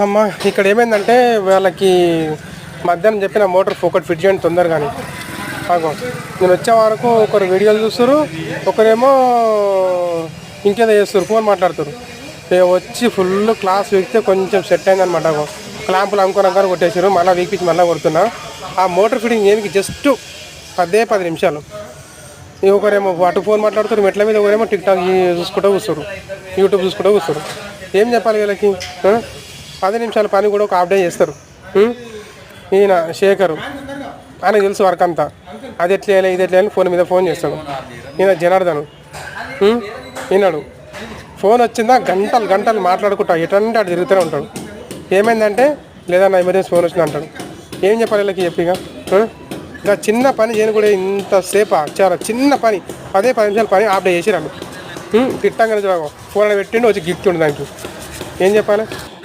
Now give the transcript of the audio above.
అమ్మ ఇక్కడ ఏమైందంటే వాళ్ళకి మధ్యాహ్నం చెప్పిన మోటార్ ఒకటి ఫిట్ చేయండి తొందరగాని. అగో నేను వచ్చే వరకు ఒకరు వీడియోలు చూస్తారు, ఒకరేమో ఇంకేదో చేస్తారు, ఫోన్ మాట్లాడుతారు. మేము వచ్చి ఫుల్ క్లాస్ వీక్తే కొంచెం సెట్ అయిందనమాట. అగో క్లాంపులు అనుకోనగానే కొట్టేసారు, మళ్ళీ వీక్పించి మళ్ళీ కొడుతున్నా. ఆ మోటార్ ఫిట్టింగ్ ఏమికి జస్ట్ 10 నిమిషాలు. ఒకరేమో అటు ఫోన్ మాట్లాడుతారు మెట్ల మీద, ఒకరేమో టిక్ టాక్ చూసుకుంటూ కూర్చోరు, యూట్యూబ్ చూసుకుంటూ కూర్చోరు. ఏం చెప్పాలి వీళ్ళకి? 10 నిమిషాల పని కూడా ఒక హాఫ్ డే చేస్తారు. ఈయన శేఖరు, ఆయనకు తెలుసు వర్క్ అంతా, అది ఎట్లేయాలి ఇది ఎట్లేయాలి ఫోన్ మీద ఫోన్ చేస్తాడు. ఈయన జనార్దను ఈనాడు ఫోన్ వచ్చిందా గంటలు గంటలు మాట్లాడుకుంటా ఎటంటే అటు తిరుగుతూనే ఉంటాడు. ఏమైందంటే లేదన్నా ఎమర్జెన్సీ ఫోన్ వచ్చింది అంటాడు. ఏం చెప్పాలి వీళ్ళకి చెప్పిగా? ఇంకా చిన్న పని చేయను కూడా ఇంతసేపు, చాలా చిన్న పని 10 నిమిషాల పని హాఫ్ డే చేసిరాను. తిట్టంగానే ఫోన్ పెట్టిండు, వచ్చి గిఫ్ట్ ఉండు దానికి. ఏం చెప్పాలి?